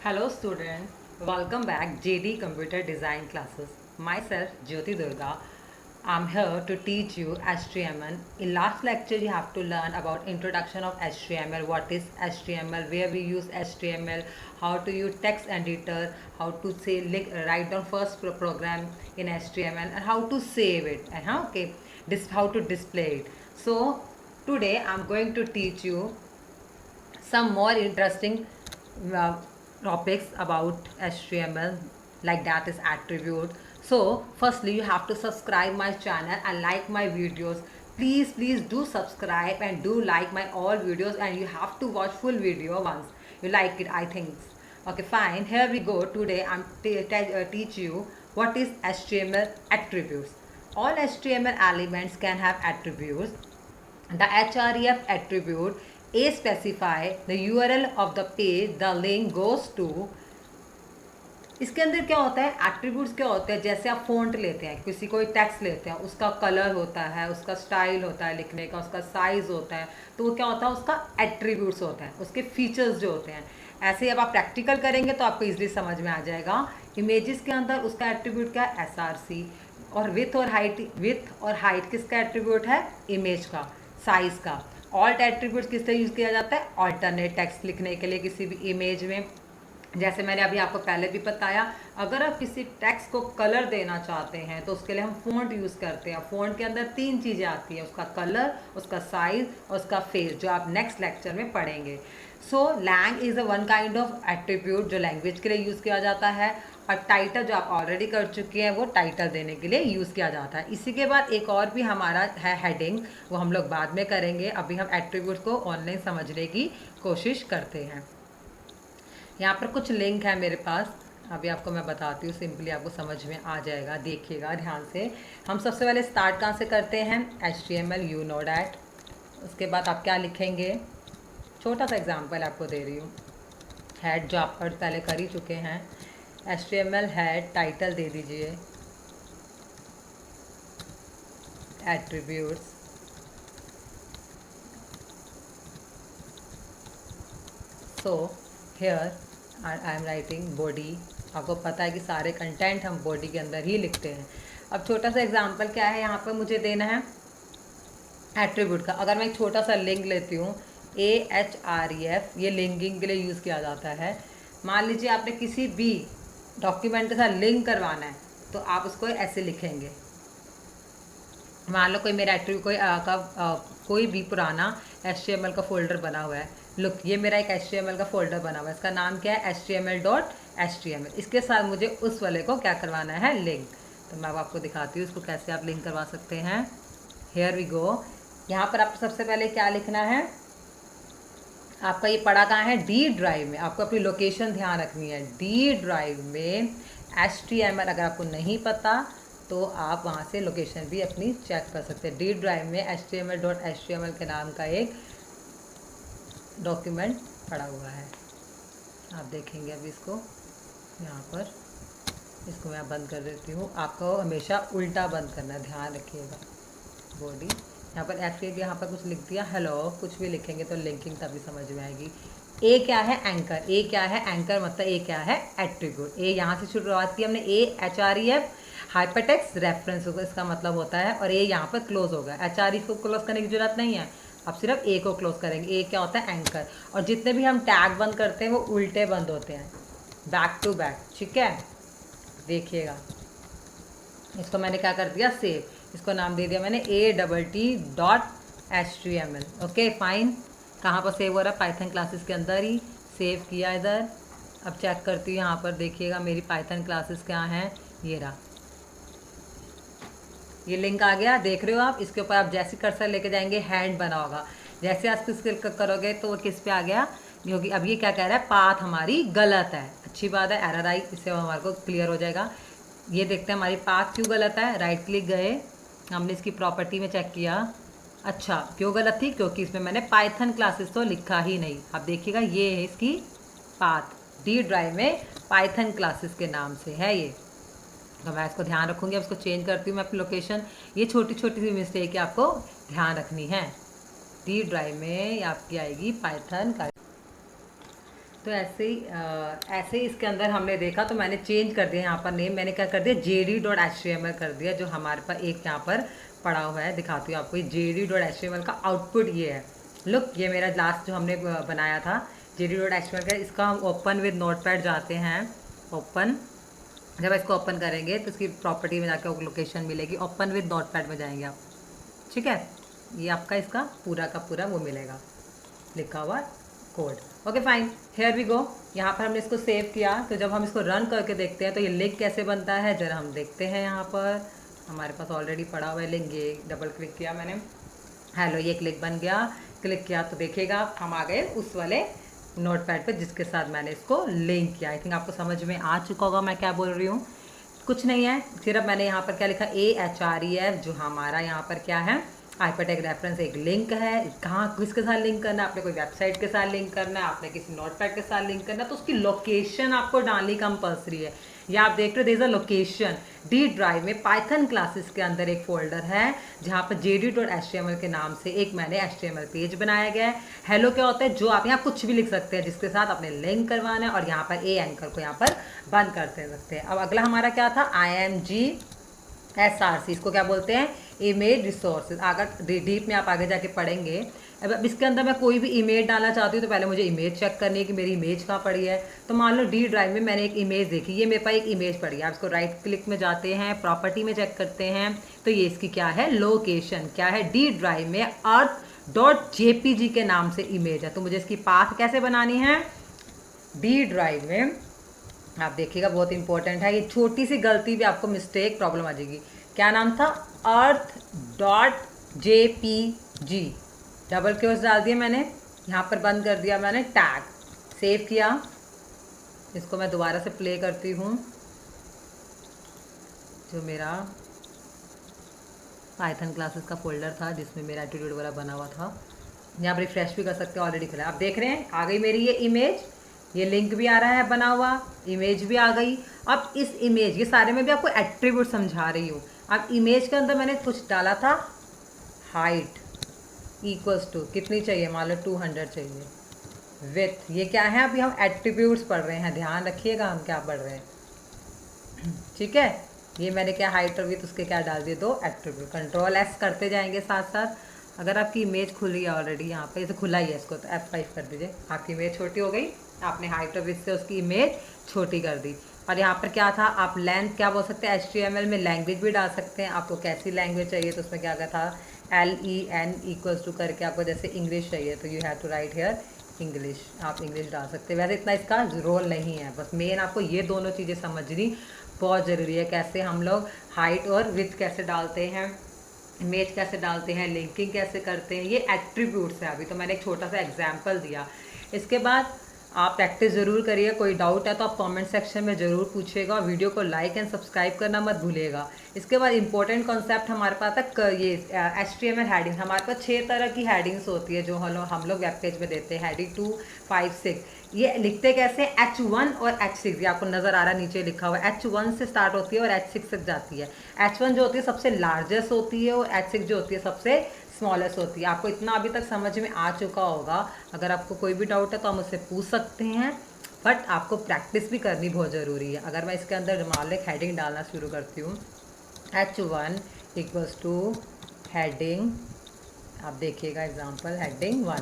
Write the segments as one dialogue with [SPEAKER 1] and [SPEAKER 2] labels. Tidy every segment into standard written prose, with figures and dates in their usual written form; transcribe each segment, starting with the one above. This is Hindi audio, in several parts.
[SPEAKER 1] Hello student, welcome back JD Computer Design classes. Myself Jyoti Durga. I'm here to teach you HTML. In last lecture you have to learn about introduction of HTML, what is HTML, where we use HTML, how to use text editor, how to write down first program in HTML and how to save it and how to display it. So today I'm going to teach you some more interesting uh, topics about HTML, like that is attribute. So firstly you have to subscribe my channel and like my videos. Please do subscribe and do like my all videos, and you have to watch full video once you like it, I think. Okay, fine, here we go. Today I'm teach you what is HTML attributes. All HTML elements can have attributes. The href attribute a specify the URL of the page the link goes to. इसके अंदर क्या होता है, एट्रीब्यूट्स क्या होते हैं, जैसे आप फ़ॉन्ट लेते हैं, किसी कोई टेक्स्ट लेते हैं, उसका कलर होता है, उसका स्टाइल होता है लिखने का, उसका साइज़ होता है, तो वो क्या होता है, उसका एट्रीब्यूट्स होता है, उसके फीचर्स जो होते हैं। ऐसे ही अब आप प्रैक्टिकल करेंगे तो आपको इजीली समझ में आ जाएगा। इमेजेस के अंदर उसका एट्रीब्यूट क्या है, SRC। और विथ और हाइट किसका एट्रीब्यूट है, इमेज का, साइज़ का। ऑल्ट एट्रीब्यूट्स किस तरह यूज़ किया जाता है, ऑल्टरनेट टेक्स्ट लिखने के लिए किसी भी इमेज में। जैसे मैंने अभी आपको पहले भी बताया, अगर आप किसी टेक्स्ट को कलर देना चाहते हैं तो उसके लिए हम फ़ॉन्ट यूज़ करते हैं। फ़ॉन्ट के अंदर 3 चीज़ें आती हैं, उसका कलर, उसका साइज़ और उसका फेस, जो आप नेक्स्ट लेक्चर में पढ़ेंगे। So lang is a one kind of attribute जो लैंग्वेज के लिए यूज़ किया जाता है। और टाइटल जो आप ऑलरेडी कर चुके हैं वो टाइटल देने के लिए यूज़ किया जाता है। इसी के बाद एक और भी हमारा है हेडिंग, वो हम लोग बाद में करेंगे। अभी हम एट्रीब्यूट को ऑनलाइन समझने की कोशिश करते हैं। यहाँ पर कुछ लिंक है मेरे पास, अभी आपको मैं बताती हूँ, सिंपली आपको समझ में आ जाएगा, देखिएगा ध्यान से। हम सबसे पहले स्टार्ट कहाँ से करते हैं, HTML यू नो डैट। उसके बाद आप क्या लिखेंगे, छोटा सा एग्जांपल आपको दे रही हूँ। हेड जो आप पहले कर ही चुके हैं, HTML हेड, टाइटल दे दीजिए attributes, so here I am writing body. आपको पता है कि सारे कंटेंट हम बॉडी के अंदर ही लिखते हैं। अब छोटा सा एग्जांपल क्या है, यहाँ पर मुझे देना है एट्रीब्यूट का। अगर मैं एक छोटा सा लिंक लेती हूँ, AHREF, ये लिंकिंग के लिए यूज़ किया जाता है। मान लीजिए आपने किसी भी डॉक्यूमेंट के साथ लिंक करवाना है तो आप उसको ऐसे लिखेंगे। मान लो कोई मेरा कोई भी पुराना HTML का फोल्डर बना हुआ है। लुक, ये मेरा एक HTML का फोल्डर बना हुआ है, इसका नाम क्या है, HTML.html। इसके साथ मुझे उस वाले को क्या करवाना है, लिंक। तो मैं अब आपको दिखाती हूँ इसको कैसे आप लिंक करवा सकते हैं। Here we go. यहाँ पर आपको सबसे पहले क्या लिखना है, आपका ये पड़ा कहाँ है, D ड्राइव में। आपको अपनी लोकेशन ध्यान रखनी है, D ड्राइव में HTML। अगर आपको नहीं पता तो आप वहाँ से लोकेशन भी अपनी चेक कर सकते हैं। D ड्राइव में HTML.html के नाम का एक डॉक्यूमेंट पड़ा हुआ है, आप देखेंगे अभी इसको। यहाँ पर इसको मैं बंद कर देती हूँ। आपको हमेशा उल्टा बंद करना है, ध्यान रखिएगा। बॉडी, यहाँ पर एफ यहाँ पर कुछ लिख दिया, हेलो, कुछ भी लिखेंगे तो लिंकिंग तभी समझ में आएगी। ए क्या है, एंकर। ए क्या है, एंकर, मतलब ए क्या है, एट्रीब्यूट। ए यहाँ से शुरुआत की हमने, AHREF हाइपरटेक्स्ट रेफरेंस होगा, इसका मतलब होता है। और ए यहाँ पर क्लोज होगा, HREF को क्लोज करने की जरूरत नहीं है, आप सिर्फ ए को क्लोज करेंगे। ए क्या होता है, एंकर। और जितने भी हम टैग बंद करते हैं वो उल्टे बंद होते हैं, बैक टू बैक, ठीक है। देखिएगा, इसको मैंने क्या कर दिया, सेव। इसको नाम दे दिया मैंने ATT.html। Okay fine. कहाँ पर सेव हो रहा है, पाइथन क्लासेस के अंदर ही सेव किया इधर। अब चेक करती हूँ, यहाँ पर देखिएगा मेरी पाइथन क्लासेस क्या हैं, ये रहा, ये लिंक आ गया, देख रहे हो आप। इसके ऊपर आप जैसे कर्सर लेके जाएंगे हैंड बना होगा, जैसे आप क्लिक करोगे तो वो किस पे आ गया, क्योंकि अब ये क्या कह रहा है, पाथ हमारी गलत है। अच्छी बात है, एरर आई, इससे हमारे को क्लियर हो जाएगा। ये देखते हैं हमारी पाथ क्यों गलत है। राइट क्लिक गए, हमने इसकी प्रॉपर्टी में चेक किया। अच्छा, क्यों गलत थी, क्योंकि इसमें मैंने पाइथन क्लासेस तो लिखा ही नहीं। आप देखिएगा, ये है इसकी पाथ, D ड्राइव में पाइथन क्लासेस के नाम से है ये। तो मैं इसको ध्यान रखूँगी। अब इसको चेंज करती हूँ मैं अपनी लोकेशन। ये छोटी छोटी सी मिस्टेक है, आपको ध्यान रखनी है। D ड्राइव में आपकी आएगी पाइथन का। तो ऐसे ही इसके अंदर हमने देखा तो मैंने चेंज कर दिया यहाँ पर नेम, मैंने क्या कर दिया JD.html कर दिया, जो हमारे पास एक यहाँ पर पड़ा हुआ है, दिखाती हूँ आपको। ये JD.html का आउटपुट ये है, लुक, ये मेरा लास्ट जो हमने बनाया था JD.html का। इसका हम ओपन विद नोटपैड जाते हैं, ओपन, जब इसको ओपन करेंगे तो इसकी प्रॉपर्टी में जाकर लोकेशन मिलेगी, ओपन विद नोटपैड में जाएंगे आप, ठीक है। ये आपका इसका पूरा का पूरा वो मिलेगा, लिखा हुआ code. Okay fine, here we go. यहाँ पर हमने इसको सेव किया, तो जब हम इसको रन करके देखते हैं तो ये लिंक कैसे बनता है जरा हम देखते हैं। यहाँ पर हमारे पास ऑलरेडी पड़ा हुआ है लिंक, ये डबल क्लिक किया मैंने, हेलो, ये क्लिक बन गया। क्लिक किया तो देखिएगा हम आ गए उस वाले नोटपैड पे जिसके साथ मैंने इसको लिंक किया। आई थिंक आपको समझ में आ चुका होगा मैं क्या बोल रही हूँ। कुछ नहीं है, सिर्फ मैंने यहाँ पर क्या लिखा, AHREF, जो हमारा यहाँ पर क्या है, हाइपरटेक रेफरेंस एक लिंक है। कहाँ किसके साथ लिंक करना है, आपने कोई वेबसाइट के साथ लिंक करना है, आपने किसी नोटपैड के साथ लिंक करना है, तो उसकी लोकेशन आपको डालनी कंपल्सरी है। या आप देख रहे हो there is a location, D drive में पाइथन क्लासेस के अंदर एक फोल्डर है जहाँ पर JD.html के नाम से एक मैंने HTML पेज बनाया गया है। हेलो क्या होता है, जो आप यहाँ कुछ भी लिख सकते हैं जिसके साथ आपने लिंक करवाना है, और यहाँ पर एंकर को यहाँ पर बंद करते सकते हैं। अब अगला हमारा क्या था, IMG/SRC, इसको क्या बोलते हैं, इमेज रिसोर्सेज। अगर डीप में आप आगे जाके पढ़ेंगे, अब इसके अंदर मैं कोई भी इमेज डालना चाहती हूँ तो पहले मुझे इमेज चेक करनी है कि मेरी इमेज कहाँ पड़ी है। तो मान लो डी ड्राइव में मैंने एक इमेज देखी, ये मेरे पास एक इमेज पड़ी है। आप इसको राइट क्लिक में जाते हैं, प्रॉपर्टी में चेक करते हैं, तो ये इसकी क्या है, लोकेशन क्या है, डी ड्राइव में earth.jpg के नाम से इमेज है। तो मुझे इसकी पाथ कैसे बनानी है, डी ड्राइव में आप देखिएगा बहुत इंपॉर्टेंट है, ये छोटी सी गलती भी आपको मिस्टेक प्रॉब्लम आ जाएगी। क्या नाम था, earth.jpg, डबल क्योस डाल दिया मैंने, यहाँ पर बंद कर दिया मैंने टैग, सेव किया। इसको मैं दोबारा से प्ले करती हूँ, जो मेरा पाइथन क्लासेस का फोल्डर था जिसमें मेरा एटीट्यूड वाला बना हुआ था। यहाँ पर रिफ्रेश भी कर सकते हैं, ऑलरेडी खुला है। आप देख रहे हैं आ गई मेरी ये इमेज, ये लिंक भी आ रहा है बना हुआ, इमेज भी आ गई। अब इस इमेज, ये सारे में भी आपको एट्रीब्यूट समझा रही हूँ। अब इमेज के अंदर मैंने कुछ डाला था, हाइट इक्वल्स टू कितनी चाहिए, मान लो 200 चाहिए, विथ, ये क्या है, अभी हम एट्रीब्यूट्स पढ़ रहे हैं, ध्यान रखिएगा हम क्या पढ़ रहे हैं, ठीक है। ये मैंने क्या, हाइट और विथ, उसके क्या डाल दिए, 2 एट्रीब्यूट। कंट्रोल S करते जाएंगे साथ साथ। अगर आपकी इमेज खुली है ऑलरेडी, यहाँ पे इसे खुला ही है, इसको तो F5 कर दीजिए, आपकी इमेज छोटी हो गई, आपने हाइट और विथ से उसकी इमेज छोटी कर दी। और यहाँ पर क्या था, आप लेंथ क्या बोल सकते हैं, HTML में लैंग्वेज भी डाल सकते हैं, आपको कैसी लैंग्वेज चाहिए, तो उसमें क्या क्या था, LEN इक्वल्स टू करके, आपको जैसे इंग्लिश चाहिए तो you have to write here English, आप इंग्लिश डाल सकते हैं। वैसे इतना इसका रोल नहीं है, बस मेन आपको ये दोनों चीज़ें समझनी बहुत ज़रूरी है, कैसे हम लोग हाइट और विथ कैसे डालते हैं, इमेज कैसे डालते हैं, लिंकिंग कैसे करते हैं, ये एट्रीब्यूट्स है। अभी तो मैंने एक छोटा सा एग्जाम्पल दिया। इसके बाद आप प्रैक्टिस ज़रूर करिए, कोई डाउट है तो आप कमेंट सेक्शन में ज़रूर पूछिएगा, वीडियो को लाइक एंड सब्सक्राइब करना मत भूलिएगा। इसके बाद इंपॉर्टेंट कॉन्सेप्ट हमारे पास तक ये HTML हेडिंग, हमारे पास 6 तरह की हेडिंग्स होती है जो हम लोग वेब पेज में देते हैं, हेडिंग 2, 5, 6। ये लिखते कैसे, H1 और H6, ये आपको नज़र आ रहा है नीचे लिखा हुआ है, H1 से स्टार्ट होती है और H6 तक जाती है। H1 जो होती है सबसे लार्जेस्ट होती है और H6 जो होती है सबसे स्मॉलेस्ट होती है। आपको इतना अभी तक समझ में आ चुका होगा। अगर आपको कोई भी डाउट है तो आप मुझसे पूछ सकते हैं, बट आपको प्रैक्टिस भी करनी बहुत ज़रूरी है। अगर मैं इसके अंदर मान लो हेडिंग डालना शुरू करती हूँ, H1 इक्वल्स टू हेडिंग, आप देखिएगा एग्जांपल हेडिंग 1,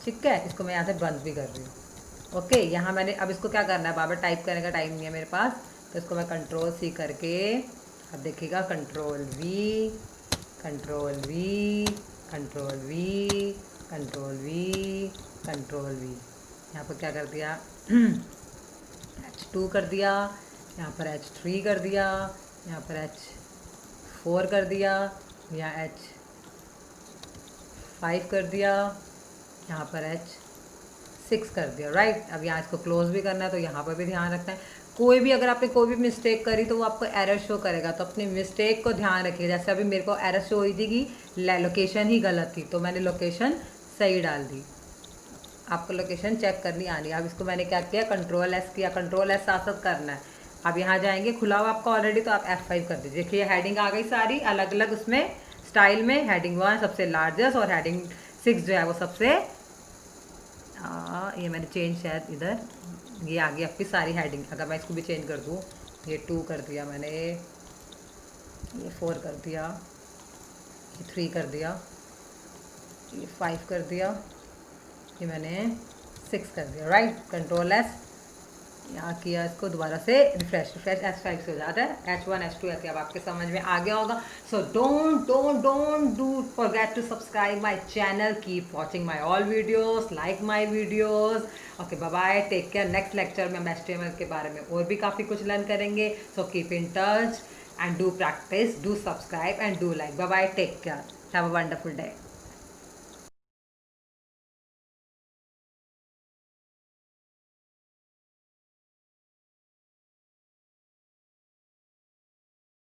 [SPEAKER 1] ठीक है। इसको मैं यहाँ से बंद भी कर रही हूँ, ओके। यहाँ मैंने अब इसको क्या करना है, बार टाइप करने का टाइम नहीं है मेरे पास, तो इसको मैं Ctrl+C करके, अब देखिएगा Ctrl+V, Ctrl+V, Ctrl+V, Ctrl+V, Ctrl+V, यहाँ पर क्या कर दिया H2 कर दिया, यहाँ पर H3 कर दिया, यहाँ पर H4 कर दिया, यहाँ H5 कर दिया, यहाँ पर H6 कर दिया, राइट। अब यहाँ इसको क्लोज भी करना है तो यहाँ पर भी ध्यान रखना है। कोई भी अगर आपने कोई भी मिस्टेक करी तो वो आपको एरर शो करेगा, तो अपनी मिस्टेक को ध्यान रखिए। जैसे अभी मेरे को एरर शो हुई थी कि लोकेशन ही गलत थी, तो मैंने लोकेशन सही डाल दी। आपको लोकेशन चेक करनी आनी है। अब इसको मैंने क्या किया, Ctrl+S किया, Ctrl+S साथ साथ करना है। अब यहाँ जाएंगे, खुला हुआ आपका ऑलरेडी, तो आप F5 कर दीजिए। देखिए हेडिंग आ गई सारी अलग अलग उसमें स्टाइल में, हेडिंग 1 सबसे लार्जेस्ट और हेडिंग 6 जो है वो सबसे ये मैंने चेंज शायद इधर, ये आ गई आपकी सारी हेडिंग। अगर मैं इसको भी चेंज कर दूँ, ये 2 कर दिया मैंने, ये 4 कर दिया, ये 3 कर दिया, ये 5 कर दिया, ये मैंने 6 कर दिया, राइट। कंट्रोल एस, यहाँ किया, इसको दोबारा से रिफ्रेश, H5 से हो जाता है, H1 H2 ऐसे। अब आपके समझ में आ गया होगा। So don't do forget to subscribe my channel, keep watching my all videos, like my videos. Okay, bye bye, take care. Next lecture में हम HTML के बारे में और भी काफ़ी कुछ लर्न करेंगे। So keep in touch and do practice, do subscribe and do like. Bye bye, take care, have a wonderful day.